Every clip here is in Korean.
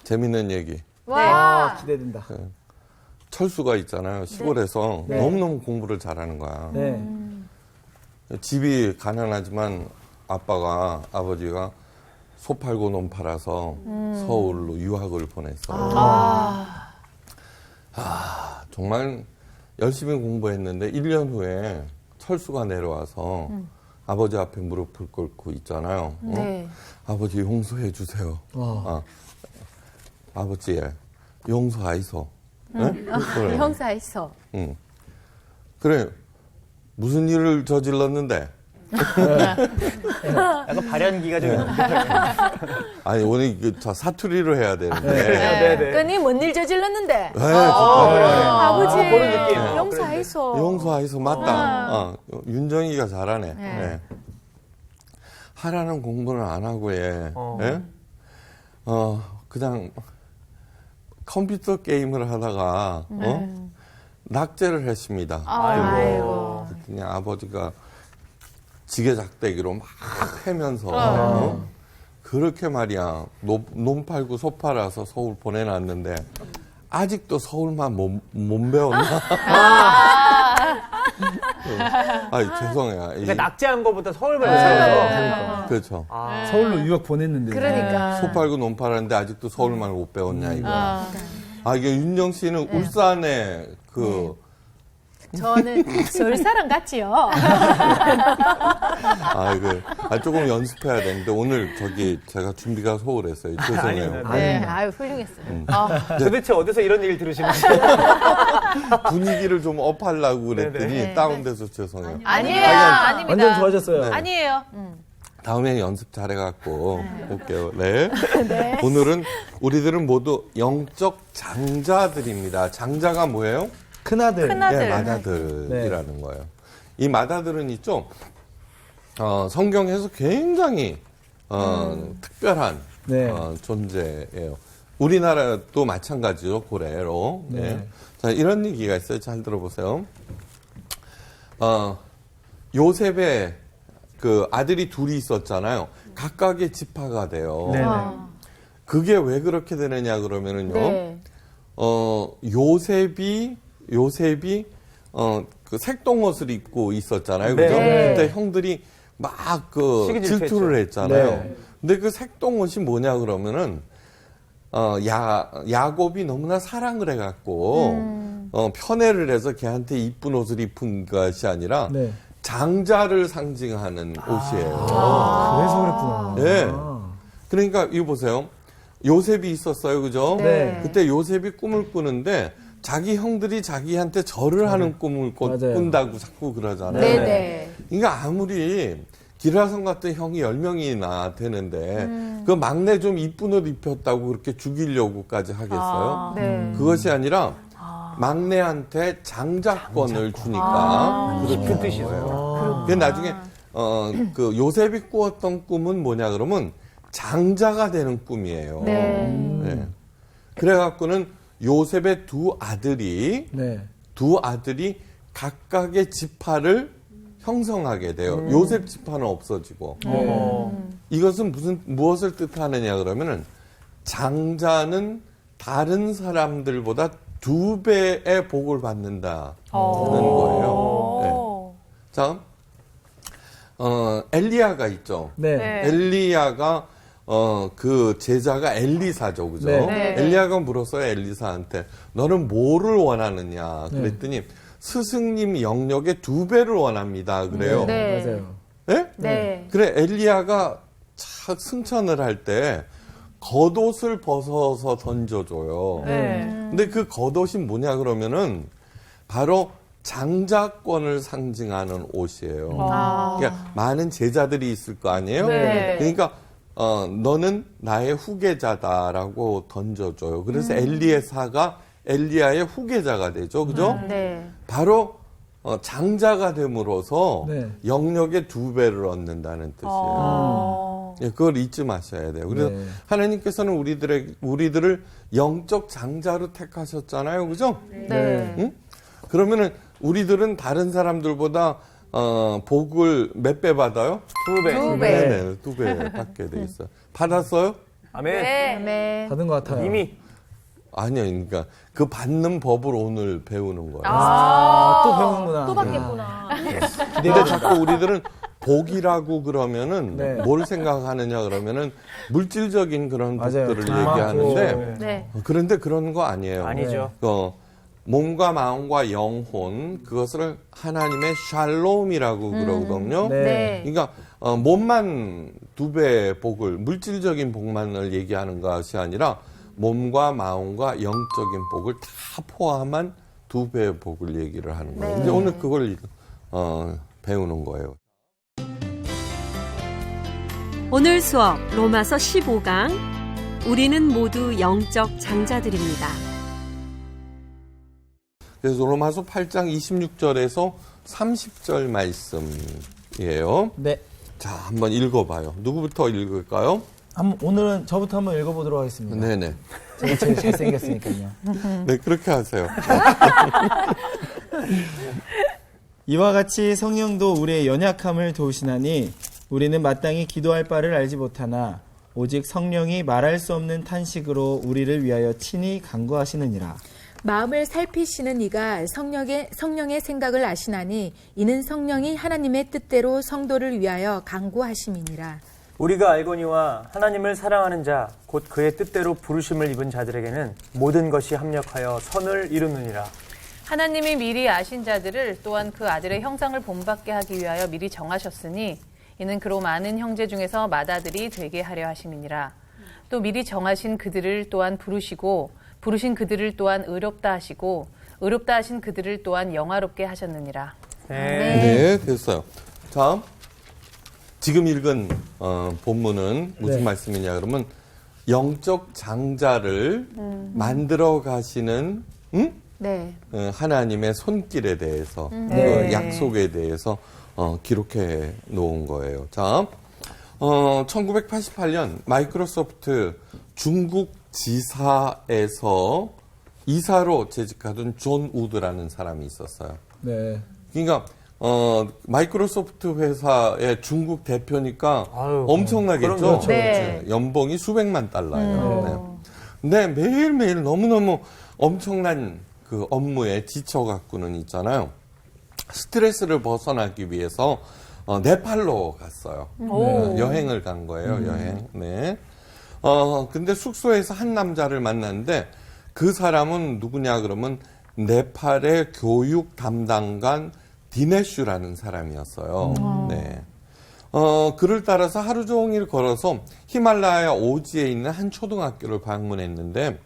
재밌는 얘기. 와. 기대된다. 철수가 있잖아요. 시골에서 네. 너무너무 공부를 잘하는 거야. 네. 집이 가난하지만 아버지가 소 팔고 논 팔아서 서울로 유학을 보냈어요. 정말 열심히 공부했는데 1년 후에 철수가 내려와서 아버지 앞에 무릎을 꿇고 있잖아요. 네. 아버지 용서해 주세요. 아버지 용서하이소. 네? 그래. 형사 있어. 응. 그래 무슨 일을 저질렀는데? 약간 발연기가 좀 있는데. 아니 오늘 저 사투리로 해야 되는데. 네. 그니 뭔 일 저질렀는데? 아버지. 그런 느낌. 형사 있어. 용서하이소 맞다. 윤정이가 잘하네. 네. 네. 하라는 공부는 안 하고 예. 예? 그냥 컴퓨터 게임을 하다가 낙제를 했습니다. 아이고. 그냥 아버지가 지게작대기로 막 해면서 그렇게 말이야 논 팔고 소 팔아서 서울 보내놨는데 아직도 서울만 못 배웠나? 아니 죄송해요. 그러니까 낙제한 거보다 서울만 배워서. 그렇죠. 서울로 유학 보냈는데. 그러니까. 소 팔고 논 팔았는데 아직도 서울말 못 배웠냐 이거. 이게 윤정 씨는 울산에 저는 서울 사람 같지요. 조금 연습해야 되는데 오늘 제가 준비가 소홀했어요. 죄송해요. 네, 아유 훌륭했어요. 도대체 어디서 이런 얘기를 들으시는지. 분위기를 좀 업하려고 그랬더니 네네. 다운돼서 죄송해요. 아니에요, 아닙니다. 완전 좋아졌어요. 아니에요. 다음에 연습 잘해갖고 올게요. 네. 오늘은 우리들은 모두 영적 장자들입니다. 장자가 뭐예요? 큰아들. 네, 맏아들이라는 거예요. 이 맏아들은 있죠. 성경에서 굉장히 특별한 네. 존재예요. 우리나라도 마찬가지죠. 고래로. 네. 자, 이런 얘기가 있어요. 잘 들어보세요. 요셉의 그 아들이 둘이 있었잖아요. 각각의 지파가 돼요. 네네. 그게 왜 그렇게 되느냐 그러면은요. 네. 요셉이 그 색동옷을 입고 있었잖아요. 네. 그죠? 네. 그때 형들이 막 질투를 했잖아요. 네. 근데 그 색동옷이 뭐냐 그러면은 야곱이 너무나 사랑을 해갖고 편애를 해서 걔한테 이쁜 옷을 입은 것이 아니라 네. 장자를 상징하는 옷이에요. 그래서 그랬구나. 네. 그러니까 이거 보세요. 요셉이 있었어요. 그죠? 네. 그때 요셉이 꿈을 꾸는데 자기 형들이 자기한테 절을 하는 꿈을 맞아요. 꾼다고 자꾸 그러잖아요. 네네. 그러니까 아무리 기라성 같은 형이 10명이나 되는데 그 막내 좀 이쁜 옷 입혔다고 그렇게 죽이려고까지 하겠어요? 네. 그것이 아니라 막내한테 장자권을 주니까 그렇게 깊은 뜻이죠. 거예요. 근데 나중에 그 요셉이 꾸었던 꿈은 뭐냐 그러면 장자가 되는 꿈이에요. 네. 네. 그래갖고는 요셉의 두 아들이 각각의 지파를 형성하게 돼요. 요셉 지파는 없어지고. 이것은 무엇을 뜻하느냐 그러면은 장자는 다른 사람들보다 2배의 복을 받는다는 거예요. 네. 자, 엘리야가 있죠. 네. 엘리야가 그 제자가 엘리사죠, 그죠? 네. 엘리야가 물었어요, 엘리사한테. 너는 뭐를 원하느냐? 그랬더니 스승님 영역의 2배를 원합니다. 그래요. 네. 맞아요. 네? 네. 그래, 엘리야가 착 승천을 할 때 겉옷을 벗어서 던져줘요. 네. 근데 그 겉옷이 뭐냐 그러면은 바로 장자권을 상징하는 옷이에요. 그러니까 많은 제자들이 있을 거 아니에요? 네. 그러니까 너는 나의 후계자다라고 던져줘요. 그래서 엘리에사가 엘리야의 후계자가 되죠. 그죠? 네. 바로 장자가 됨으로써 네. 영역의 2배를 얻는다는 뜻이에요. 예, 그걸 잊지 마셔야 돼요. 그래서 네. 하나님께서는 우리들을 영적 장자로 택하셨잖아요. 그죠? 네. 응? 그러면은 우리들은 다른 사람들보다 복을 몇 배 받아요? 2배. 2배. 네, 2배 받게 돼 있어요. 받았어요? 아멘. 네. 받은 것 같아요. 이미 아니요, 그러니까 그 받는 법을 오늘 배우는 거예요. 또 배우는구나. 또 받겠구나. 근데 자꾸 우리들은 복이라고 그러면은 네. 뭘 생각하느냐 그러면은 물질적인 그런 맞아요. 복들을 돈 얘기하는데 많고. 네. 그런데 그런 거 아니에요. 아니죠. 몸과 마음과 영혼 그것을 하나님의 샬롬이라고 그러거든요. 네. 네. 그러니까 몸만 2배의 복을 물질적인 복만을 얘기하는 것이 아니라 몸과 마음과 영적인 복을 다 포함한 2배의 복을 얘기를 하는 거예요. 네. 이제 오늘 그걸 배우는 거예요. 오늘 수업 로마서 15강 우리는 모두 영적 장자들입니다. 그래서 로마서 8장 26절에서 30절 말씀이에요. 네. 자, 한번 읽어봐요. 누구부터 읽을까요? 오늘은 저부터 한번 읽어보도록 하겠습니다. 네네. 제가 제일 잘생겼으니까요. 네, 그렇게 하세요. 이와 같이 성령도 우리의 연약함을 도우시나니 우리는 마땅히 기도할 바를 알지 못하나 오직 성령이 말할 수 없는 탄식으로 우리를 위하여 친히 간구하시느니라. 마음을 살피시는 이가 성령의 생각을 아시나니 이는 성령이 하나님의 뜻대로 성도를 위하여 간구하심이니라. 우리가 알거니와 하나님을 사랑하는 자, 곧 그의 뜻대로 부르심을 입은 자들에게는 모든 것이 합력하여 선을 이루느니라. 하나님이 미리 아신 자들을 또한 그 아들의 형상을 본받게 하기 위하여 미리 정하셨으니 이는 그로 많은 형제 중에서 맏아들이 되게 하려 하심이니라. 또 미리 정하신 그들을 또한 부르시고 부르신 그들을 또한 의롭다 하시고 의롭다 하신 그들을 또한 영화롭게 하셨느니라. 네, 됐어요. 자, 지금 읽은 본문은 무슨 네. 말씀이냐 그러면 영적 장자를 만들어 가시는 네. 하나님의 손길에 대해서 네. 그 약속에 대해서 기록해 놓은 거예요. 자, 1988년 마이크로소프트 중국 지사에서 이사로 재직하던 존 우드라는 사람이 있었어요. 네. 그러니까 마이크로소프트 회사의 중국 대표니까 아유, 엄청나겠죠. 그렇죠. 네. 연봉이 수백만 달러예요. 네. 근데 매일매일 너무너무 엄청난 그 업무에 지쳐갖고는 있잖아요. 스트레스를 벗어나기 위해서 네팔로 갔어요. 여행을 간 거예요. 여행. 네. 근데 숙소에서 한 남자를 만났는데 그 사람은 누구냐 그러면 네팔의 교육 담당관 디네슈라는 사람이었어요. 네. 그를 따라서 하루 종일 걸어서 히말라야 오지에 있는 한 초등학교를 방문했는데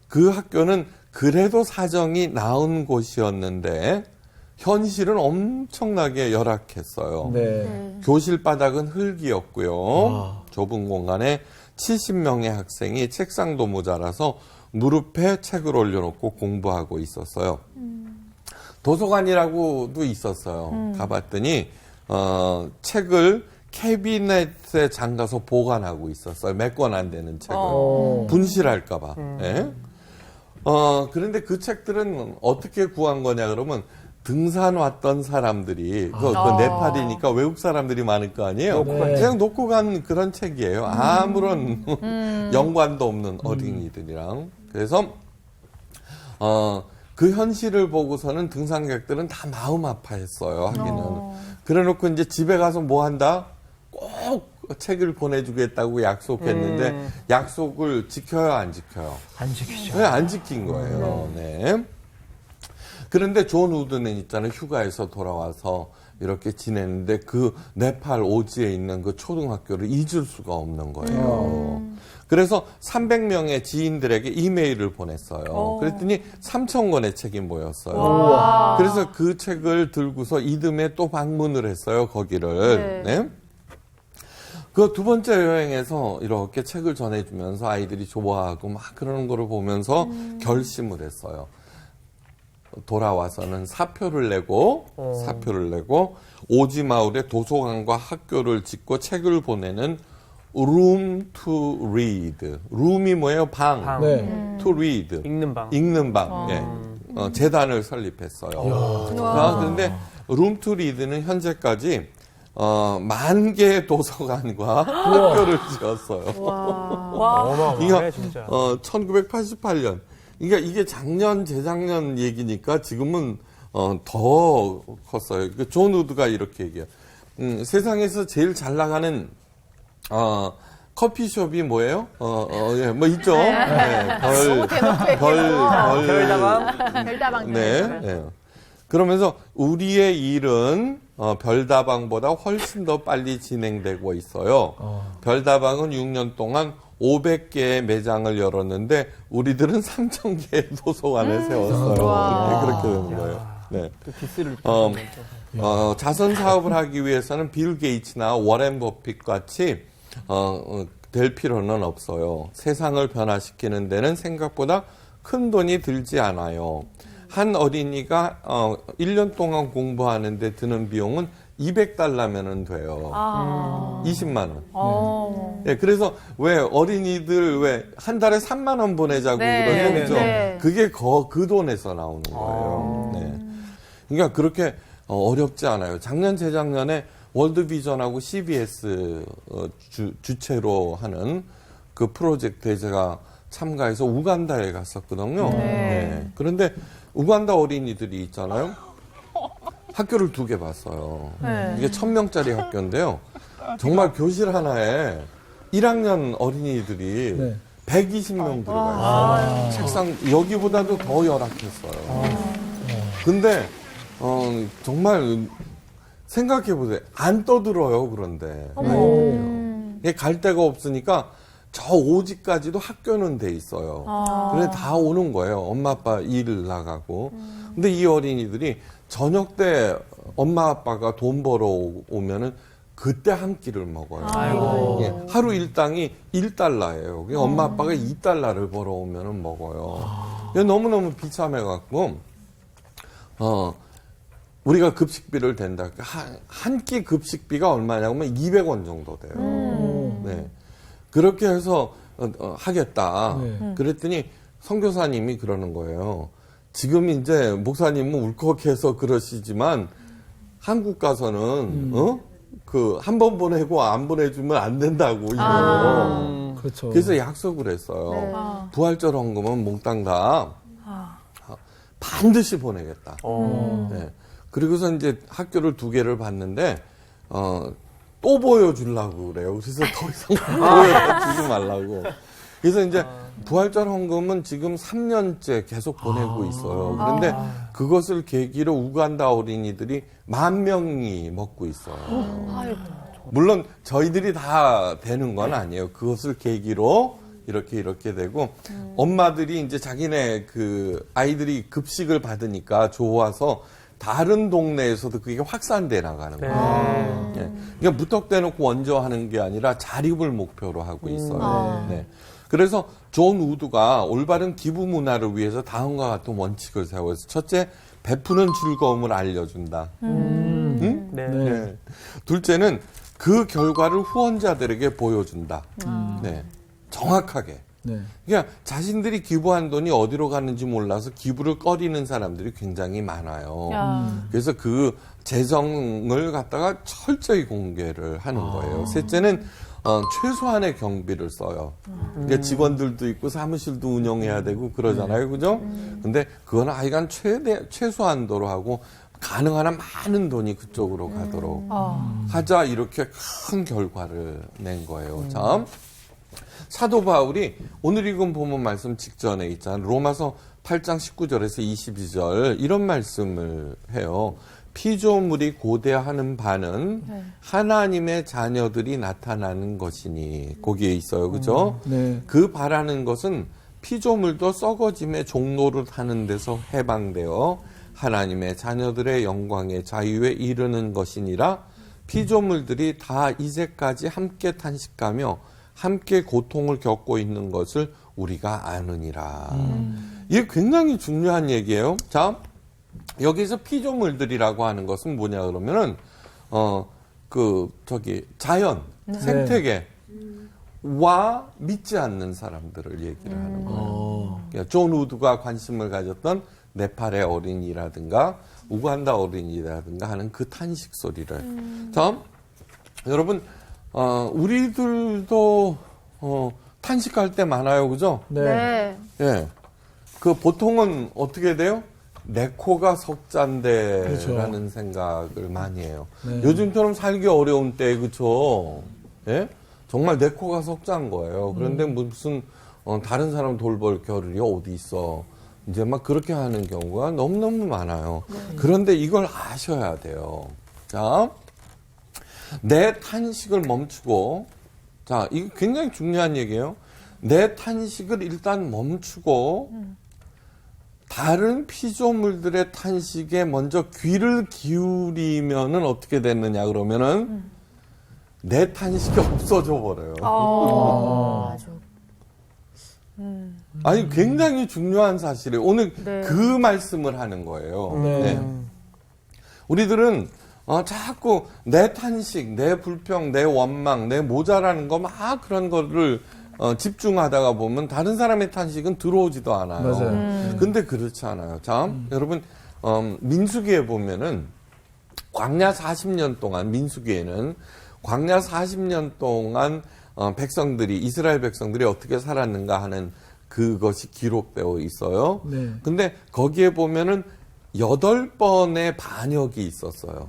그 학교는 그래도 사정이 나은 곳이었는데 현실은 엄청나게 열악했어요. 네. 교실 바닥은 흙이었고요. 좁은 공간에 70명의 학생이 책상도 모자라서 무릎에 책을 올려놓고 공부하고 있었어요. 도서관이라고도 있었어요. 가봤더니 책을 캐비넷에 잠가서 보관하고 있었어요. 몇 권 안 되는 책을. 분실할까 봐. 예? 그런데 그 책들은 어떻게 구한 거냐 그러면 등산 왔던 사람들이 그 네팔이니까 외국 사람들이 많을 거 아니에요. 그냥 놓고 간 그런 책이에요. 아무런 연관도 없는 어린이들이랑. 그래서 그 현실을 보고서는 등산객들은 다 마음 아파했어요. 하기는. 그래놓고 이제 집에 가서 뭐 한다? 꼭 책을 보내주겠다고 약속했는데 약속을 지켜요, 안 지켜요? 안 지키죠. 네, 안 지킨 거예요. 네. 그런데 존 우드는 있잖아요. 휴가에서 돌아와서 이렇게 지냈는데 그 네팔 오지에 있는 그 초등학교를 잊을 수가 없는 거예요. 그래서 300명의 지인들에게 이메일을 보냈어요. 그랬더니 3,000권의 책이 모였어요. 그래서 그 책을 들고서 이듬해 또 방문을 했어요. 거기를. 네. 그 두 번째 여행에서 이렇게 책을 전해주면서 아이들이 좋아하고 막 그러는 거를 보면서 결심을 했어요. 돌아와서는 사표를 내고 오지 마을에 도서관과 학교를 짓고 책을 보내는 room to read. room이 뭐예요? 방. 네. to read. 읽는 방. 읽는 방. 예. 재단을 설립했어요. 그런데 room to read는 현재까지 1만 개의 도서관과 학교를 지었어요. 어마어마해 진짜. 1988년. 그러니까 이게 작년, 재작년 얘기니까 지금은 더 컸어요. 존 우드가 이렇게 얘기해요. 세상에서 제일 잘 나가는 커피숍이 뭐예요? 예, 뭐 있죠. 네, 별다방. 네. 네. 그러면서 우리의 일은 별다방보다 훨씬 더 빨리 진행되고 있어요. 별다방은 6년 동안 500개의 매장을 열었는데 우리들은 3,000개의 도서관을 세웠어요. 네, 그렇게 되는 거예요. 네. 디스를 자선 사업을 하기 위해서는 빌 게이츠나 워렌 버핏 같이 될 필요는 없어요. 세상을 변화시키는 데는 생각보다 큰 돈이 들지 않아요. 한 어린이가 1년 동안 공부하는데 드는 비용은 $200면은 돼요. 20만 원. 네, 그래서 왜 어린이들 왜 한 달에 3만 원 보내자고 네, 그러죠. 네. 그게 그 돈에서 나오는 거예요. 네. 그러니까 그렇게 어렵지 않아요. 작년 재작년에 월드비전하고 CBS 주체로 하는 그 프로젝트에 제가 참가해서 우간다에 갔었거든요. 네. 그런데 우간다 어린이들이 있잖아요. 학교를 2개 봤어요. 이게 1,000명짜리 학교인데요. 정말 교실 하나에 1학년 어린이들이 네. 120명 들어가요. 책상 여기보다도 더 열악했어요. 근데 정말 생각해보세요. 안 떠들어요. 그런데 이게 갈 데가 없으니까 저 오지까지도 학교는 돼 있어요. 그래 다 오는 거예요. 엄마 아빠 일 나가고. 근데 이 어린이들이 저녁 때 엄마 아빠가 돈 벌어 오면은 그때 한 끼를 먹어요. 예, 하루 일당이 $1예요. 엄마 아빠가 $2를 벌어 오면은 먹어요. 너무너무 비참해갖고 우리가 급식비를 댄다. 한 끼 급식비가 얼마냐면 200원 정도 돼요. 네. 그렇게 해서 하겠다. 네. 그랬더니 선교사님이 그러는 거예요. 지금 이제 목사님은 울컥해서 그러시지만 한국 가서는 한 번 보내고 안 보내주면 안 된다고 이거. 그렇죠. 그래서 약속을 했어요. 부활절 헌금은 몽땅 다 반드시 보내겠다. 네. 그리고서 이제 학교를 2개를 봤는데 또 보여주려고 그래요. 그래서 더 이상 보여주지 말라고. 그래서 이제 부활절 헌금은 지금 3년째 계속 보내고 있어요. 그런데 그것을 계기로 우간다 어린이들이 10,000명이 먹고 있어요. 물론 저희들이 다 되는 건 아니에요. 그것을 계기로 이렇게 되고 엄마들이 이제 자기네 그 아이들이 급식을 받으니까 좋아서 다른 동네에서도 그게 확산돼 나가는 거예요. 네. 그러니까 무턱대놓고 원조하는 게 아니라 자립을 목표로 하고 있어요. 네. 그래서 존 우드가 올바른 기부 문화를 위해서 다음과 같은 원칙을 세워서 첫째, 베푸는 즐거움을 알려준다. 응? 네. 네. 둘째는 그 결과를 후원자들에게 보여준다. 네. 정확하게. 네. 그러니까 자신들이 기부한 돈이 어디로 가는지 몰라서 기부를 꺼리는 사람들이 굉장히 많아요. 그래서 그 재정을 갖다가 철저히 공개를 하는 거예요. 셋째는 최소한의 경비를 써요. 그러니까 직원들도 있고 사무실도 운영해야 되고 그러잖아요. 그죠? 근데 그건 하여간 최소한도로 하고 가능한 한 많은 돈이 그쪽으로 가도록 하자 이렇게 큰 결과를 낸 거예요. 자, 사도 바울이 오늘 읽은 본문 말씀 직전에 있잖아요. 로마서 8장 19절에서 22절 이런 말씀을 해요. 피조물이 고대하는 바는 하나님의 자녀들이 나타나는 것이니 거기에 있어요. 그죠? 네. 그 바라는 것은 피조물도 썩어짐의 종로를 타는 데서 해방되어 하나님의 자녀들의 영광의 자유에 이르는 것이니라. 피조물들이 다 이제까지 함께 탄식하며 함께 고통을 겪고 있는 것을 우리가 아느니라. 이게 굉장히 중요한 얘기예요. 자, 여기서 피조물들이라고 하는 것은 뭐냐 그러면은 자연, 생태계와 믿지 않는 사람들을 얘기를 하는 거예요. 그러니까 존 우드가 관심을 가졌던 네팔의 어린이라든가 우간다 어린이라든가 하는 그 탄식 소리를. 자, 여러분, 우리들도 탄식할 때 많아요, 그죠? 네. 예. 그 보통은 어떻게 돼요? 내 코가 석잔데라는 그렇죠. 생각을 많이 해요. 네. 요즘처럼 살기 어려운 때, 그쵸? 예? 정말 내 코가 석잔 거예요. 그런데 무슨 다른 사람 돌볼 겨를이 어디 있어? 이제 막 그렇게 하는 경우가 너무너무 많아요. 그런데 이걸 아셔야 돼요. 자, 내 탄식을 멈추고, 자, 이거 굉장히 중요한 얘기예요. 내 탄식을 일단 멈추고, 다른 피조물들의 탄식에 먼저 귀를 기울이면은 어떻게 됐느냐, 그러면은, 내 탄식이 없어져 버려요. 아주. 아니, 굉장히 중요한 사실이에요. 오늘 네. 그 말씀을 하는 거예요. 네. 네. 우리들은 자꾸 내 탄식, 내 불평, 내 원망, 내 모자라는 거 막 그런 거를 집중하다가 보면 다른 사람의 탄식은 들어오지도 않아요. 맞아요. 근데 그렇지 않아요. 자, 여러분, 민수기에 보면은 광야 40년 동안, 민수기에는 광야 40년 동안 백성들이, 이스라엘 백성들이 어떻게 살았는가 하는 그것이 기록되어 있어요. 네. 근데 거기에 보면은 8번의 반역이 있었어요.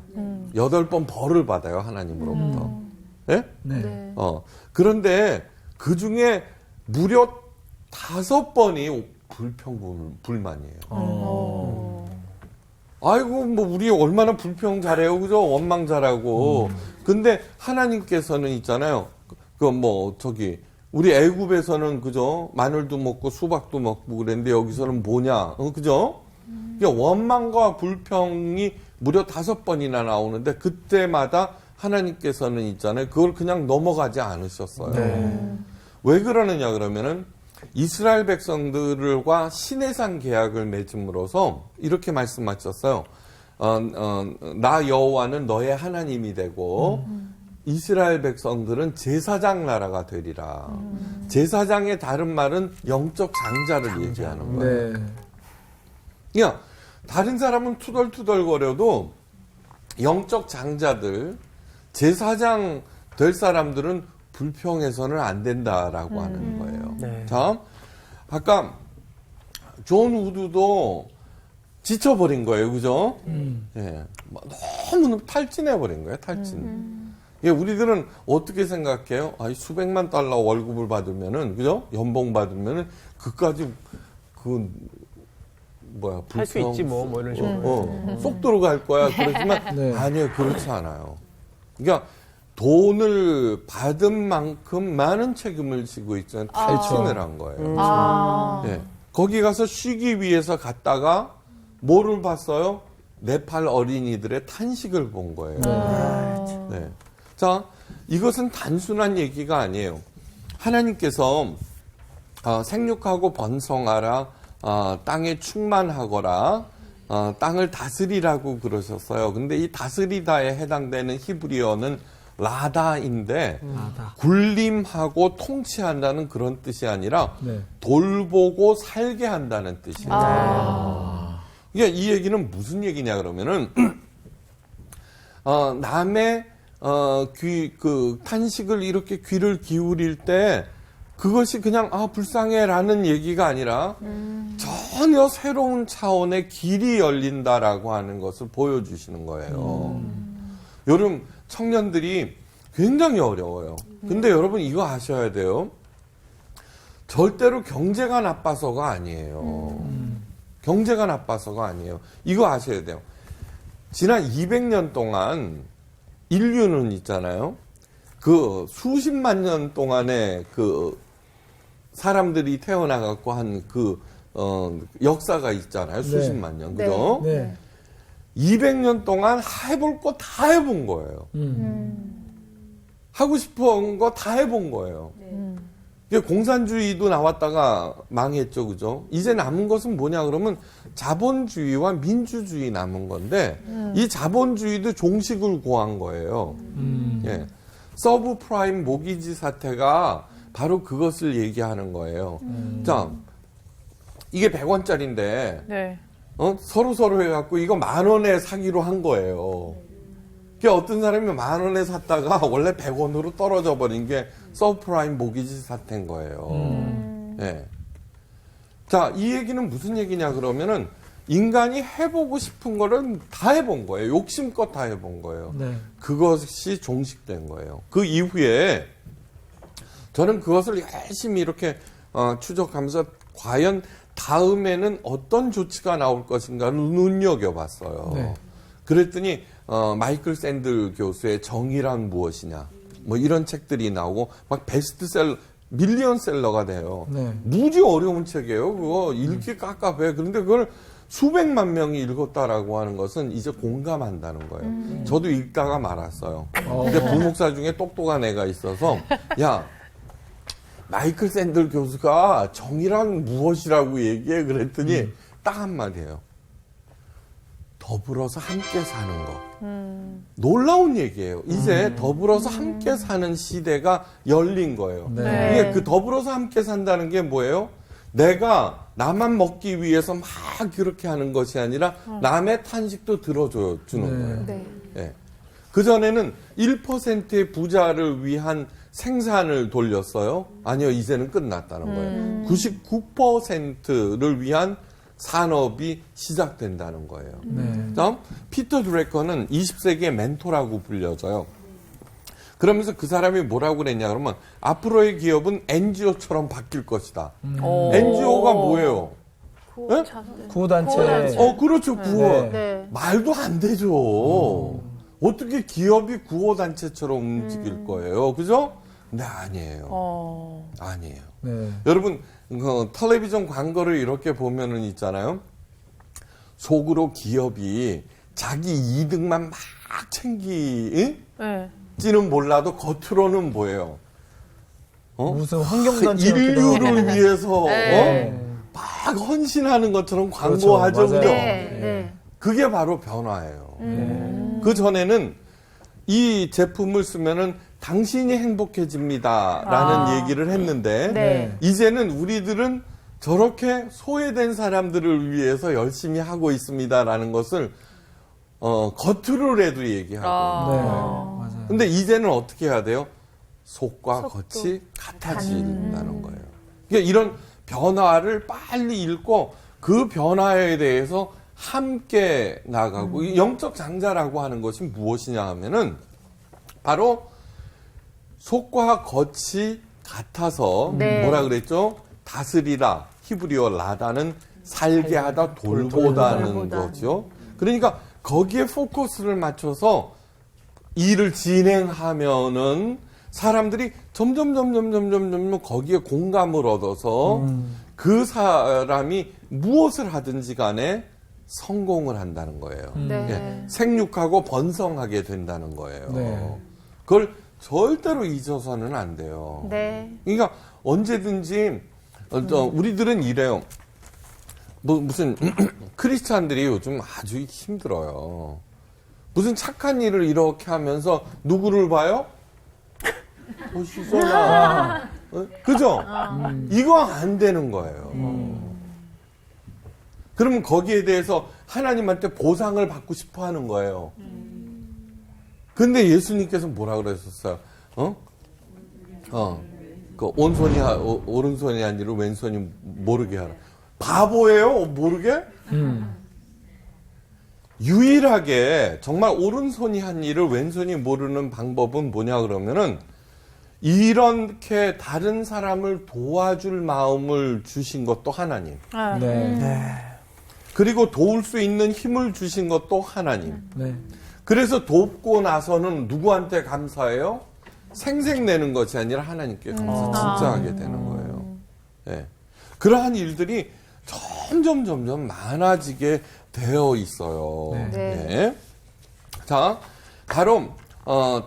8번 벌을 받아요, 하나님으로부터. 예? 네. 그런데 그 중에 무려 5번이 불평불만이에요. 아이고, 뭐, 우리 얼마나 불평 잘해요, 그죠? 원망 잘하고. 근데 하나님께서는 있잖아요. 우리 애굽에서는, 그죠? 마늘도 먹고 수박도 먹고 그랬는데 여기서는 뭐냐? 그죠? 그러니까 원망과 불평이 무려 5번이나 나오는데 그때마다 하나님께서는 있잖아요. 그걸 그냥 넘어가지 않으셨어요. 네. 왜 그러느냐 그러면은 이스라엘 백성들과 시내산 계약을 맺음으로써 이렇게 말씀하셨어요. 나 여호와는 너의 하나님이 되고 이스라엘 백성들은 제사장 나라가 되리라. 제사장의 다른 말은 영적 장자를 얘기하는 거예요. 네. 그러니까 다른 사람은 투덜투덜거려도 영적 장자들, 제사장 될 사람들은 불평해서는 안 된다라고 하는 거예요. 네. 자, 아까 존 우드도 지쳐버린 거예요, 그죠? 예, 너무 탈진해버린 거예요, 탈진. 예, 우리들은 어떻게 생각해요? 수백만 달러 월급을 받으면은, 그죠? 연봉 받으면은 그까지 할 수 있지 뭐 이런 식으로. 쏙 들어갈 거야. 그렇지만 네. 아니요, 그렇지 않아요. 그러니까 돈을 받은 만큼 많은 책임을 지고 있잖아요. 탈진을 한 거예요. 예. 거기 가서 쉬기 위해서 갔다가 뭐를 봤어요? 네팔 어린이들의 탄식을 본 거예요. 네. 자, 이것은 단순한 얘기가 아니에요. 하나님께서 생육하고 번성하라, 땅에 충만하거라, 땅을 다스리라고 그러셨어요. 근데 이 다스리다에 해당되는 히브리어는 라다인데 군림하고 통치한다는 그런 뜻이 아니라 네. 돌보고 살게 한다는 뜻이에요. 그러니까 이 얘기는 무슨 얘기냐 그러면은 남의 탄식을 이렇게 귀를 기울일 때 그것이 그냥 불쌍해라는 얘기가 아니라 전혀 새로운 차원의 길이 열린다라고 하는 것을 보여주시는 거예요. 여러분 청년들이 굉장히 어려워요. 근데 여러분 이거 아셔야 돼요. 절대로 경제가 나빠서가 아니에요. 경제가 나빠서가 아니에요. 이거 아셔야 돼요. 지난 200년 동안 인류는 있잖아요. 그 수십만 년 동안의 그 사람들이 태어나갖고 한 역사가 있잖아요. 수십만 년. 그죠? 네. 200년 동안 해볼 거 다 해본 거예요. 하고 싶은 거 다 해본 거예요. 공산주의도 나왔다가 망했죠. 그죠? 이제 남은 것은 뭐냐 그러면 자본주의와 민주주의 남은 건데 이 자본주의도 종식을 고한 거예요. 예. 서브프라임 모기지 사태가 바로 그것을 얘기하는 거예요. 자, 이게 100원짜리인데 네. 서로 해갖고 이거 10,000원에 사기로 한 거예요. 그러니까 어떤 사람이 10,000원에 샀다가 원래 100원으로 떨어져 버린 게 서프라임 모기지 사태인 거예요. 예. 자, 이 얘기는 무슨 얘기냐 그러면은 인간이 해보고 싶은 거를 다 해본 거예요. 욕심껏 다 해본 거예요. 네. 그것이 종식된 거예요. 그 이후에 저는 그것을 열심히 이렇게 추적하면서 과연 다음에는 어떤 조치가 나올 것인가를 눈여겨봤어요. 네. 그랬더니 마이클 샌들 교수의 정의란 무엇이냐 뭐 이런 책들이 나오고 막 베스트셀러 밀리언셀러가 돼요. 네. 무지 어려운 책이에요. 그거 읽기 깝깝해. 그런데 그걸 수백만 명이 읽었다라고 하는 것은 이제 공감한다는 거예요. 저도 읽다가 말았어요. 근데 부목사 중에 똑똑한 애가 있어서 야 마이클 샌들 교수가 정의란 무엇이라고 얘기해 그랬더니 딱 한마디예요. 더불어서 함께 사는 거. 놀라운 얘기예요. 이제 더불어서 함께 사는 시대가 열린 거예요. 네. 이게 그 더불어서 함께 산다는 게 뭐예요? 내가 나만 먹기 위해서 막 그렇게 하는 것이 아니라 남의 탄식도 들어주는 거예요. 네. 예. 그전에는 1%의 부자를 위한 생산을 돌렸어요. 아니요, 이제는 끝났다는 거예요. 99%를 위한 산업이 시작된다는 거예요. 네. 다음, 피터 드래커는 20세기의 멘토라고 불려져요. 그러면서 그 사람이 뭐라고 그랬냐 그러면 앞으로의 기업은 NGO처럼 바뀔 것이다. NGO가 뭐예요? 네? 구호단체. 그렇죠. 구호. 네. 네. 말도 안 되죠. 어떻게 기업이 구호단체처럼 움직일 거예요. 그죠? 네, 아니에요. 아니에요. 네. 여러분, 텔레비전 광고를 이렇게 보면은 있잖아요. 속으로 기업이 자기 이득만 막 챙기지는 네. 몰라도 겉으로는 뭐예요? 무슨 환경단체 인류를 위해서 네. 막 헌신하는 것처럼 그렇죠. 광고하죠. 맞아요. 그죠? 네. 그게 바로 변화예요. 그 전에는 이 제품을 쓰면은 당신이 행복해집니다라는 얘기를 했는데 네. 이제는 우리들은 저렇게 소외된 사람들을 위해서 열심히 하고 있습니다라는 것을 겉으로라도 얘기하고. 네. 맞아요. 근데 이제는 어떻게 해야 돼요? 속과 겉이 같아진다는 거예요. 그러니까 이런 변화를 빨리 읽고 그 변화에 대해서 함께 나가고 이 영적 장자라고 하는 것이 무엇이냐 하면은 바로 속과 겉이 같아서 네. 뭐라 그랬죠? 다스리라 히브리어 라다는 살게 하다 돌보다는 거죠. 그러니까 거기에 포커스를 맞춰서 일을 진행하면은 사람들이 점점 거기에 공감을 얻어서 그 사람이 무엇을 하든지 간에 성공을 한다는 거예요. 네. 예, 생육하고 번성하게 된다는 거예요. 네. 그걸 절대로 잊어서는 안 돼요. 네. 그러니까 언제든지 우리들은 이래요. 무슨 크리스찬들이 요즘 아주 힘들어요. 무슨 착한 일을 이렇게 하면서 누구를 봐요? 시선아. 그죠? 이거 안 되는 거예요. 그러면 거기에 대해서 하나님한테 보상을 받고 싶어 하는 거예요. 근데 예수님께서 뭐라 그러셨어요? 그 오른손이 아니라 왼손이 모르게 하라. 바보예요? 모르게? 유일하게 정말 오른손이 한 일을 왼손이 모르는 방법은 뭐냐 그러면은 이렇게 다른 사람을 도와줄 마음을 주신 것도 하나님. 네. 그리고 도울 수 있는 힘을 주신 것도 하나님. 네. 그래서 돕고 나서는 누구한테 감사해요? 생색내는 것이 아니라 하나님께 감사 진짜 하게 되는 거예요. 네. 그러한 일들이 점점 많아지게 되어 있어요. 네. 네. 자, 바로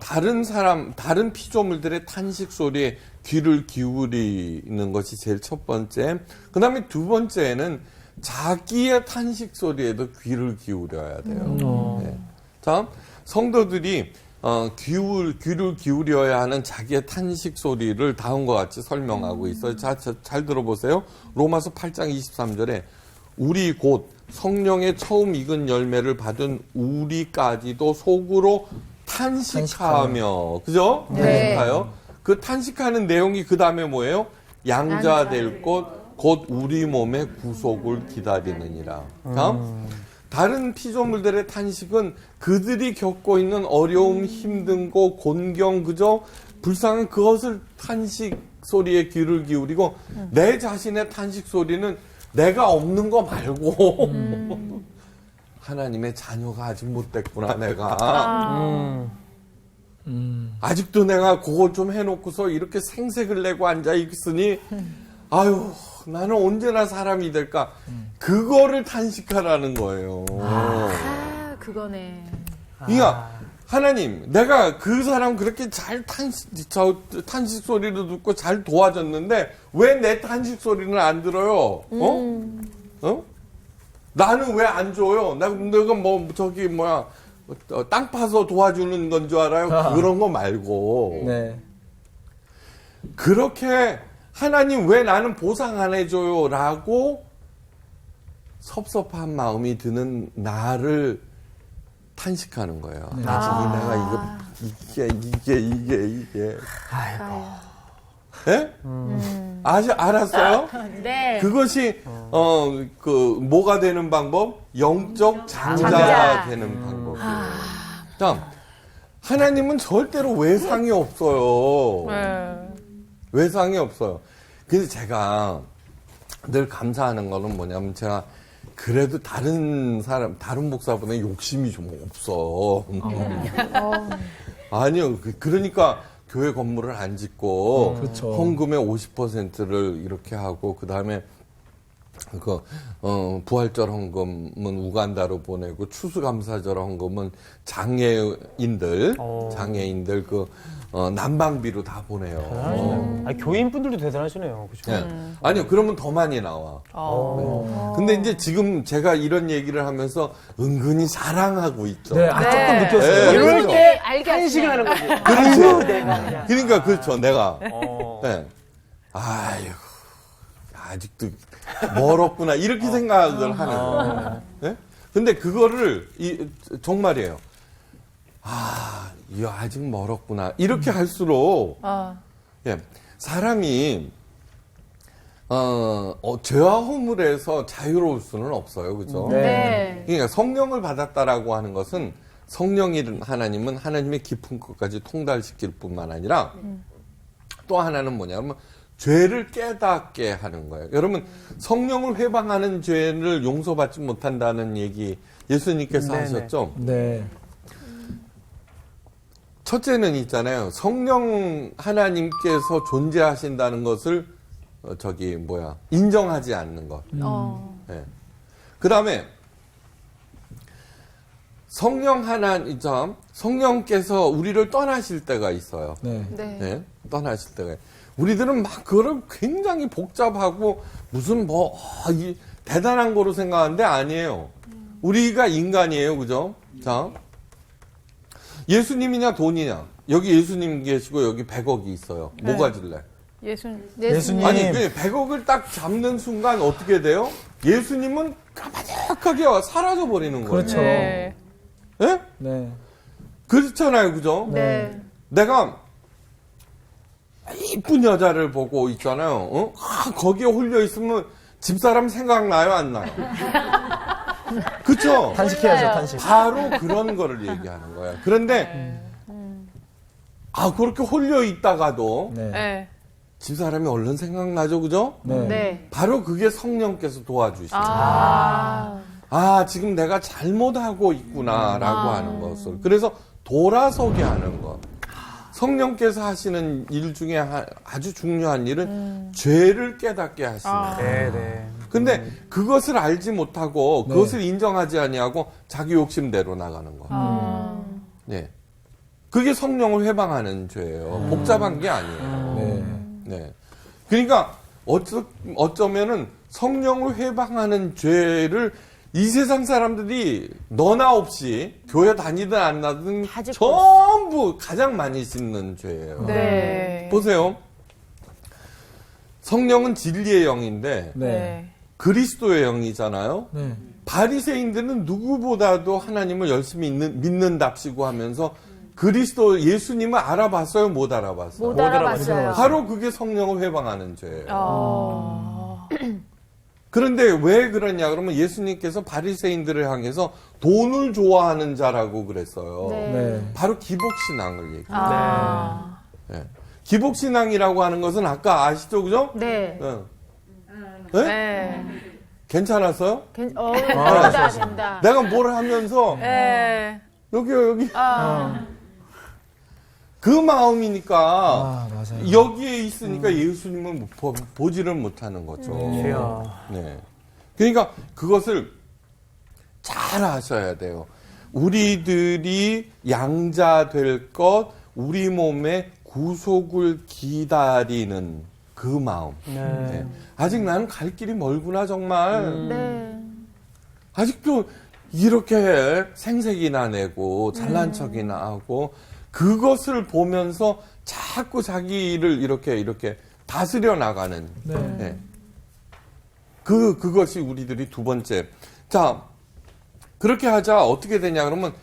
다른 피조물들의 탄식 소리에 귀를 기울이는 것이 제일 첫 번째. 그 다음에 두 번째는 자기의 탄식 소리에도 귀를 기울여야 돼요. 네. 자, 성도들이 귀를 기울여야 하는 자기의 탄식 소리를 다음과 같이 설명하고 있어요. 자, 잘 들어보세요. 로마서 8장 23절에 우리 곧 성령의 처음 익은 열매를 받은 우리까지도 속으로 탄식하며, 그죠? 네. 탄식하여. 그 탄식하는 내용이 그 다음에 뭐예요? 양자 될 것 곧 우리 몸의 구속을 기다리느니라. 다른 피조물들의 탄식은 그들이 겪고 있는 어려움, 힘든 거, 곤경, 그죠? 불쌍한 그것을 탄식 소리에 귀를 기울이고 내 자신의 탄식 소리는 내가 없는 거 말고 하나님의 자녀가 아직 못 됐구나 내가. 아직도 내가 그거 좀 해놓고서 이렇게 생색을 내고 앉아 있으니 아유 나는 언제나 사람이 될까. 그거를 탄식하라는 거예요. 그거네. 그러니까 하나님 내가 그 사람 그렇게 잘 탄식 소리를 듣고 잘 도와줬는데 왜 내 탄식 소리는 안 들어요? 나는 왜 안 줘요? 내가 뭐 저기 뭐야 땅 파서 도와주는 건 줄 알아요? 그런 거 말고 네. 그렇게 하나님 왜 나는 보상 안 해줘요? 라고 섭섭한 마음이 드는 나를 탄식하는 거예요. 내가 이게. 아이고. 예? 알았어요? 네. 그것이, 뭐가 되는 방법? 영적 장자가 되는 방법이에요. 자, 하나님은 절대로 외상이 없어요. 외상이 없어요. 그래서 제가 늘 감사하는 거는 뭐냐면 제가 그래도 다른 목사보다 욕심이 좀 없어. 아니요. 그러니까 교회 건물을 안 짓고 그렇죠. 헌금의 50%를 이렇게 하고 그 다음에 부활절 헌금은 우간다로 보내고 추수감사절 헌금은 장애인들 난방비로 다 보내요. 교인분들도 대단하시네요. 그죠? 네. 아니요, 그러면 더 많이 나와. 네. 근데 이제 지금 제가 이런 얘기를 하면서 은근히 자랑하고 있죠. 네, 조금 느꼈어요. 네. 이럴 때 알게 탄식을 하는 거지. 그렇죠. 내가 그냥. 그러니까 그렇죠, 내가. 네. 아이고, 아직도 멀었구나 이렇게 생각을 하는 거예요. 네? 근데 그거를 정말이에요. 이거 아직 멀었구나 이렇게 할수록 예, 사람이 죄와 허물에서 자유로울 수는 없어요, 그죠? 네. 그러니까 성령을 받았다라고 하는 것은 성령이 하나님은 하나님의 깊은 것까지 통달시킬 뿐만 아니라 또 하나는 뭐냐면 죄를 깨닫게 하는 거예요. 여러분 성령을 회방하는 죄를 용서받지 못한다는 얘기 예수님께서 네네. 하셨죠? 네. 첫째는 있잖아요. 성령 하나님께서 존재하신다는 것을 인정하지 않는 것. 네. 그 다음에 성령께서 우리를 떠나실 때가 있어요. 네. 네, 떠나실 때가. 우리들은 막 그걸 굉장히 복잡하고 무슨 대단한 거로 생각하는데 아니에요. 우리가 인간이에요, 그죠? 자, 예수님이냐 돈이냐? 여기 예수님 계시고 여기 100억이 있어요. 네. 뭐 가질래? 예수님. 아니, 100억을 딱 잡는 순간 어떻게 돼요? 예수님은 까마득하게 사라져 버리는 거예요. 그렇죠. 네. 예? 네. 그렇잖아요, 그죠? 네. 내가 이쁜 여자를 보고 있잖아요. 거기에 홀려 있으면 집사람 생각나요, 안 나요? 그쵸? 탄식해야죠, 탄식. 바로 그런 거를 얘기하는 거예요. 그런데 그렇게 홀려 있다가도 네. 네. 집사람이 얼른 생각나죠, 그죠? 네. 네. 바로 그게 성령께서 도와주시는 거예요. 지금 내가 잘못하고 있구나라고 하는 것을. 그래서 돌아서게 하는 것. 성령께서 하시는 일 중에 아주 중요한 일은 죄를 깨닫게 하시는 거예요. 네. 근데 그것을 알지 못하고 그것을 인정하지 아니하고 자기 욕심대로 나가는 거. 네. 그게 성령을 회방하는 죄예요. 복잡한 게 아니에요. 네. 네. 그러니까 어쩌면은 성령을 회방하는 죄를 이 세상 사람들이 너나 없이 교회 다니든 안 나든 전부 가장 많이 짓는 죄예요. 네. 보세요. 성령은 진리의 영인데 네. 그리스도의 영이잖아요. 네. 바리새인들은 누구보다도 하나님을 열심히 믿는답시고 하면서 그리스도 예수님을 알아봤어요? 못 알아봤어요? 못 알아봤어요. 바로 그게 성령을 회방하는 죄예요. 그런데 왜 그러냐 그러면 예수님께서 바리새인들을 향해서 돈을 좋아하는 자라고 그랬어요. 네. 바로 기복신앙을 얘기해요. 아. 네. 기복신앙이라고 하는 것은 아까 아시죠, 그죠? 네. 네. 네? 네. 괜찮았어요? 된다, 된다. 내가 뭘 하면서 네. 여기요 여기 아. 그 마음이니까 아, 맞아요. 여기에 있으니까 예수님을 보지를 못하는 거죠. 주여. 네. 그러니까 그것을 잘 아셔야 돼요. 우리들이 양자 될 것, 우리 몸의 구속을 기다리는 그 마음. 네. 아직 나는 갈 길이 멀구나 정말. 네. 아직도 이렇게 생색이나 내고 잘난 척이나 하고 그것을 보면서 자꾸 자기를 이렇게 다스려 나가는. 네. 그것이 우리들이 두 번째. 자, 그렇게 하자 어떻게 되냐 그러면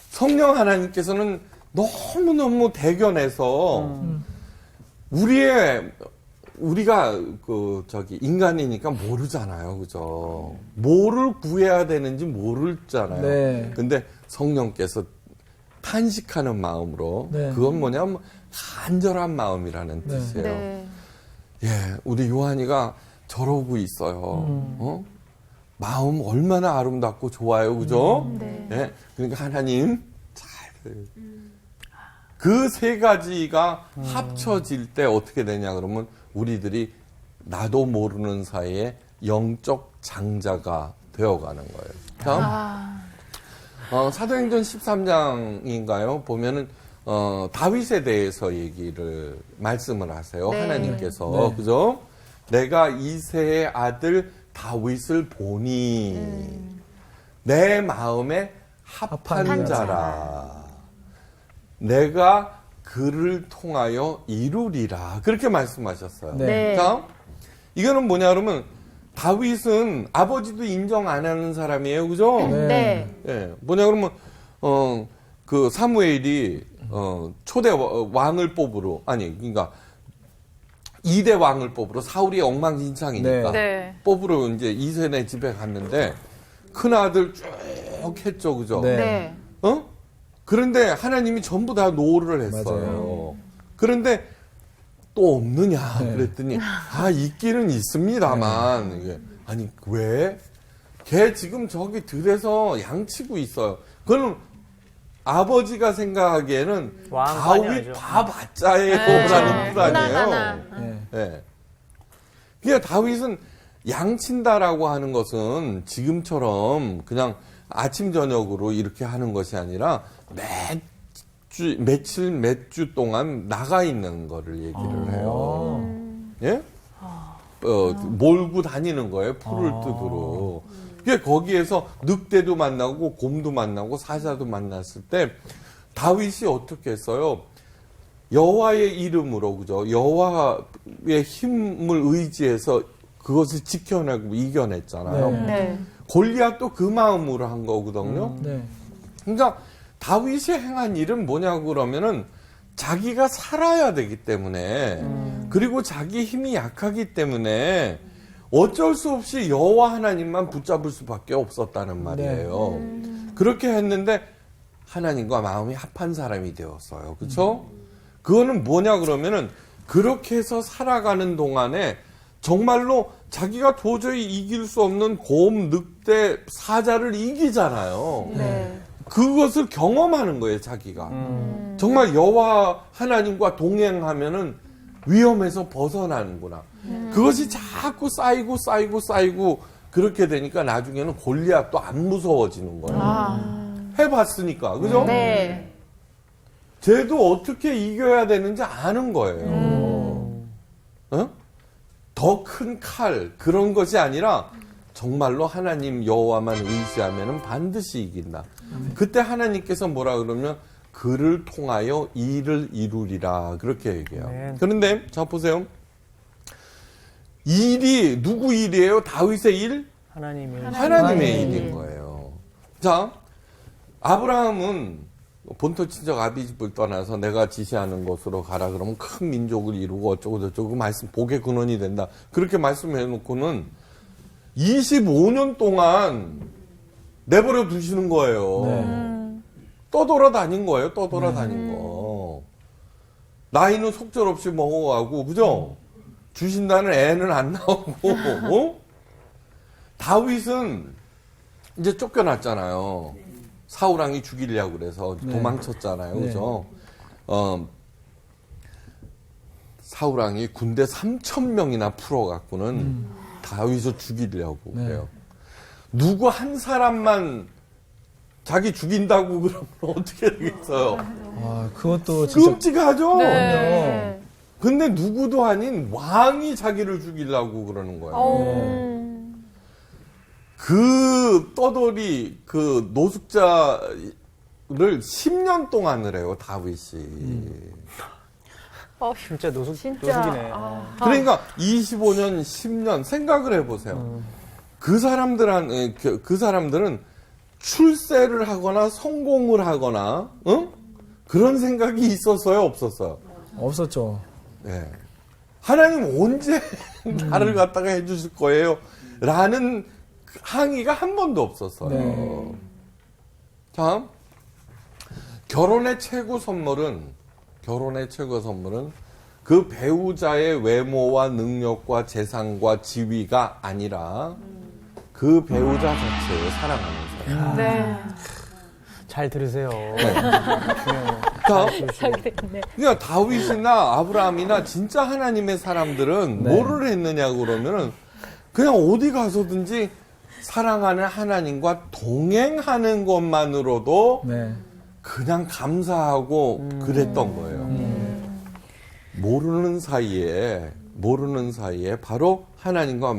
성령 하나님께서는 너무너무 대견해서 우리가 인간이니까 모르잖아요. 그죠? 뭐를 구해야 되는지 모르잖아요. 네. 근데 성령께서 탄식하는 마음으로 네. 그건 뭐냐면 간절한 마음이라는 네. 뜻이에요. 네. 예, 우리 요한이가 저러고 있어요. 어? 마음 얼마나 아름답고 좋아요. 그죠? 네. 예, 그러니까 하나님 그 세 가지가 합쳐질 때 어떻게 되냐 그러면 우리들이 나도 모르는 사이에 영적 장자가 되어가는 거예요. 다음 사도행전 13장인가요? 보면은 다윗에 대해서 말씀을 하세요. 네. 하나님께서 네. 그죠? 내가 이새의 아들 다윗을 보니 내 마음에 합한 합한 자라. 내가 그를 통하여 이루리라. 그렇게 말씀하셨어요. 네. 자, 이거는 뭐냐 그러면 다윗은 아버지도 인정 안 하는 사람이에요. 그죠? 네. 예. 뭐냐 그러면 그 사무엘이 초대 왕을 뽑으러 그러니까 2대 왕을 뽑으러 사울이 엉망진창이니까 네. 뽑으러 이제 이세네 집에 갔는데 큰 아들 쭉 했죠. 그죠? 네. 네. 그런데 하나님이 전부 다 노를 했어요. 맞아요. 그런데 또 없느냐 네. 그랬더니 있기는 있습니다만 이게 아니 왜? 걔 지금 저기 들에서 양치고 있어요. 그럼 아버지가 생각하기에는 왕관이 다윗 아니죠. 봐봤자예요라는 뜻 아니에요. 하나하나. 네. 네. 그러니까 다윗은 양친다라고 하는 것은 지금처럼 그냥 아침 저녁으로 이렇게 하는 것이 아니라 몇 주 동안 나가 있는 거를 얘기를 해요. 예? 몰고 다니는 거예요. 풀을 뜯으러. 그게 거기에서 늑대도 만나고 곰도 만나고 사자도 만났을 때 다윗이 어떻게 했어요? 여호와의 이름으로 그죠? 여호와의 힘을 의지해서 그것을 지켜내고 이겨냈잖아요. 네. 네. 골리앗도 그 마음으로 한 거거든요. 네. 그러니까 다윗이 행한 일은 뭐냐고 그러면은 자기가 살아야 되기 때문에 그리고 자기 힘이 약하기 때문에 어쩔 수 없이 여호와 하나님만 붙잡을 수밖에 없었다는 말이에요. 그렇게 했는데 하나님과 마음이 합한 사람이 되었어요. 그렇죠? 그거는 뭐냐 그러면은 그렇게 해서 살아가는 동안에 정말로 자기가 도저히 이길 수 없는 곰, 늑대, 사자를 이기잖아요. 네. 그것을 경험하는 거예요, 자기가. 정말 여호와 하나님과 동행하면은 위험에서 벗어나는구나. 그것이 자꾸 쌓이고 그렇게 되니까 나중에는 골리앗도 안 무서워지는 거예요. 해봤으니까, 그죠? 네. 쟤도 어떻게 이겨야 되는지 아는 거예요. 더 큰 칼, 그런 것이 아니라 정말로 하나님 여호와만 의지하면 반드시 이긴다. 그때 하나님께서 뭐라 그러면 그를 통하여 일을 이루리라. 그렇게 얘기해요. 네. 그런데 자 보세요. 일이 누구 일이에요? 다윗의 일? 하나님의 하나님의 일인 거예요. 자, 아브라함은 본토 친척 아비집을 떠나서 내가 지시하는 곳으로 가라 그러면 큰 민족을 이루고 어쩌고 저쩌고 그 말씀 복의 근원이 된다. 그렇게 말씀해 놓고는 25년 동안 내버려 두시는 거예요. 떠돌아다닌 거예요. 떠돌아다닌 거. 나이는 속절없이 먹어가고 그죠? 주신다는 애는 안 나오고 어? 다윗은 이제 쫓겨났잖아요. 사울왕이 죽이려고 그래서 도망쳤잖아요. 그죠? 사울왕이 군대 3,000명이나 풀어갖고는 다윗을 죽이려고 그래요. 누구 한 사람만 자기 죽인다고 그러면 어떻게 되겠어요? 아, 그것도 진짜 끔찍하죠? 네. 근데 누구도 아닌 왕이 자기를 죽이려고 그러는 거예요. 그 떠돌이, 그 노숙자를 10년 동안을 해요, 다윗이. 진짜 진짜. 노숙이네. 그러니까 25년, 10년 생각을 해보세요. 그 사람들은 출세를 하거나 성공을 하거나, 그런 생각이 있었어요, 없었어요? 없었죠. 네. 하나님 언제 나를 갖다가 해주실 거예요? 라는 항의가 한 번도 없었어요. 네. 자, 결혼의 최고 선물은 그 배우자의 외모와 능력과 재산과 지위가 아니라 그 배우자 자체를 사랑하는 사람. 네. 잘 들으세요. 그러니까 다윗이나 아브라함이나 진짜 하나님의 사람들은 뭐를 했느냐 그러면은 그냥 어디 가서든지 사랑하는 하나님과 동행하는 것만으로도 그냥 감사하고 그랬던 거예요. 모르는 사이에 바로 하나님과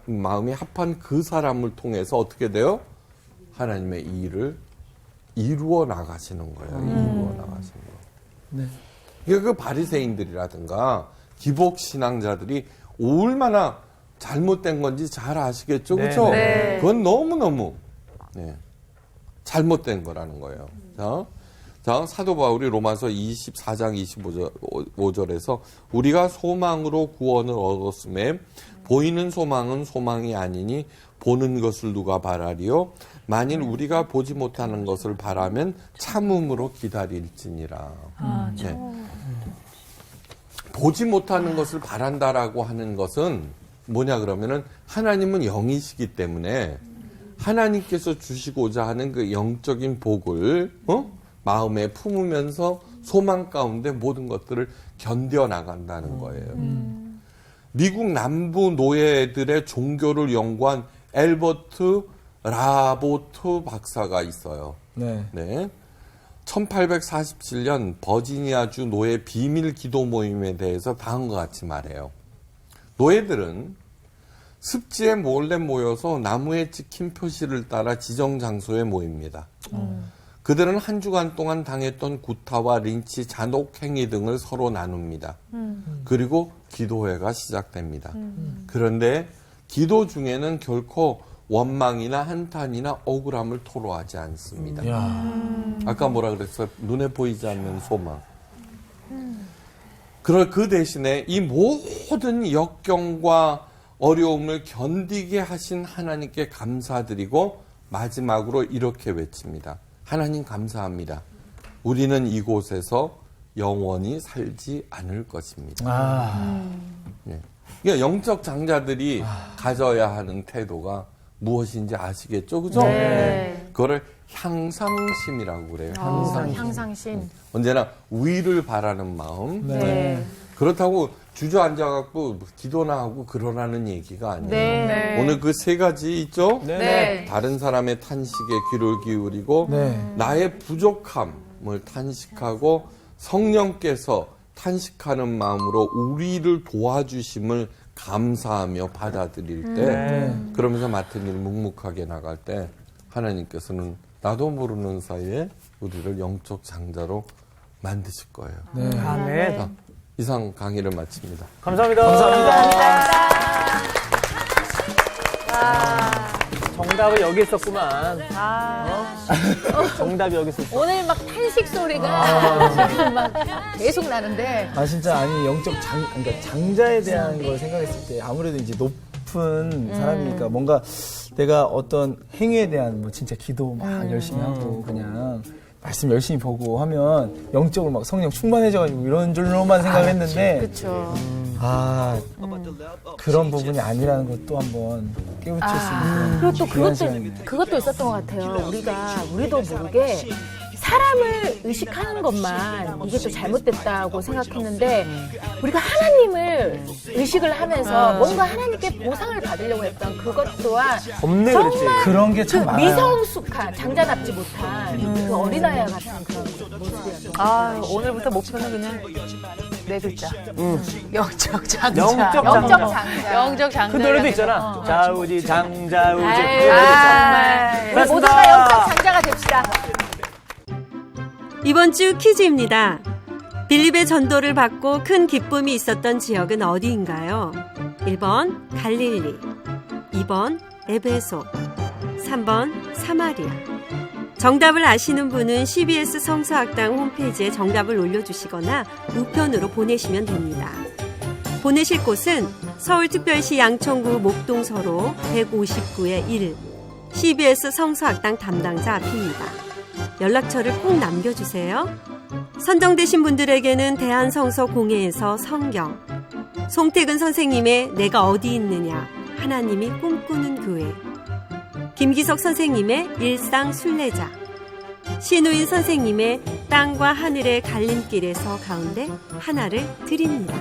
마음이 합한 그 사람을 통해서 어떻게 돼요? 하나님의 일을 이루어 나가시는 거예요. 이루어 나가시는 거예요. 그러니까 그 바리새인들이라든가 기복 신앙자들이 얼마나 잘못된 건지 잘 아시겠죠, 그렇죠? 네. 그건 너무 잘못된 거라는 거예요. 자, 사도 바울이 로마서 24장 25절에서 우리가 소망으로 구원을 얻었음에 보이는 소망은 소망이 아니니 보는 것을 누가 바라리요? 만일 우리가 보지 못하는 것을 바라면 참음으로 기다릴지니라. 보지 못하는 것을 바란다라고 하는 것은 뭐냐 그러면은 하나님은 영이시기 때문에 하나님께서 주시고자 하는 그 영적인 복을 마음에 품으면서 소망 가운데 모든 것들을 견뎌 나간다는 거예요. 미국 남부 노예들의 종교를 연구한 엘버트 라보트 박사가 있어요. 네. 1847년 버지니아주 노예 비밀 기도 모임에 대해서 다음과 같이 말해요. 노예들은 습지에 몰래 모여서 나무에 찍힌 표시를 따라 지정 장소에 모입니다. 그들은 한 주간 동안 당했던 구타와 린치, 잔혹 행위 등을 서로 나눕니다. 그리고 기도회가 시작됩니다. 그런데 기도 중에는 결코 원망이나 한탄이나 억울함을 토로하지 않습니다. 아까 뭐라 그랬어요? 눈에 보이지 않는 소망. 그 대신에 이 모든 역경과 어려움을 견디게 하신 하나님께 감사드리고 마지막으로 이렇게 외칩니다. 하나님 감사합니다. 우리는 이곳에서 영원히 살지 않을 것입니다. 그러니까 영적 장자들이 가져야 하는 태도가 무엇인지 아시겠죠? 그죠? 네. 그거를 향상심이라고 그래요. 향상심. 언제나 위를 바라는 마음. 네. 그렇다고 주저앉아갖고 기도나 하고 그러라는 얘기가 아니에요. 네. 오늘 그 세 가지 있죠? 네. 다른 사람의 탄식에 귀를 기울이고 나의 부족함을 탄식하고 성령께서 탄식하는 마음으로 우리를 도와주심을 감사하며 받아들일 때 그러면서 맡은 일 묵묵하게 나갈 때 하나님께서는 나도 모르는 사이에 우리를 영적 장자로 만드실 거예요. 아멘. 자, 이상 강의를 마칩니다. 감사합니다. 감사합니다. 정답 정답은 여기 있었구만. 정답이 여기 있었어. 오늘 막 탄식 소리가 지금 막 계속 나는데. 아 진짜 아니 영적 그러니까 장자에 대한 걸 생각했을 때 아무래도 이제 높은 사람이니까 뭔가 내가 어떤 행위에 대한 뭐 진짜 기도 막 열심히 하고 그냥 말씀 열심히 보고 하면 영적으로 막 성령 충만해져가지고 이런 줄로만 생각했는데 그렇죠. 그런 부분이 아니라는 것도 한번 깨우칠 수 있는 그리고 또 귀한 시간이네요. 그것도 있었던 것 같아요. 우리도 모르게 사람을 의식하는 것만 이게 또 잘못됐다고 생각했는데 우리가 하나님을 의식을 하면서 뭔가 하나님께 보상을 받으려고 했던 그것 또한 없네 그랬지. 그런 게 참 그 많아요. 미성숙한 장자답지 못한 그 어린아이와 같은 그런 모습이었어요. 오늘부터 목표는 그냥 네 글자. 영적 장자. 영적 장자. 그 노래도 있잖아. 좌우지 장자우지. 정말 우리 모두 다 영적 장자가 됩시다. 이번 주 퀴즈입니다. 빌립의 전도를 받고 큰 기쁨이 있었던 지역은 어디인가요? 1번 갈릴리, 2번 에베소, 3번 사마리아. 정답을 아시는 분은 CBS 성서학당 홈페이지에 정답을 올려주시거나 우편으로 보내시면 됩니다. 보내실 곳은 서울특별시 양천구 목동서로 159-1 CBS 성서학당 담당자 앞입니다. 연락처를 꼭 남겨주세요. 선정되신 분들에게는 대한성서공회에서 성경, 송태근 선생님의 내가 어디 있느냐, 하나님이 꿈꾸는 교회, 김기석 선생님의 일상 순례자, 신우인 선생님의 땅과 하늘의 갈림길에서 가운데 하나를 드립니다.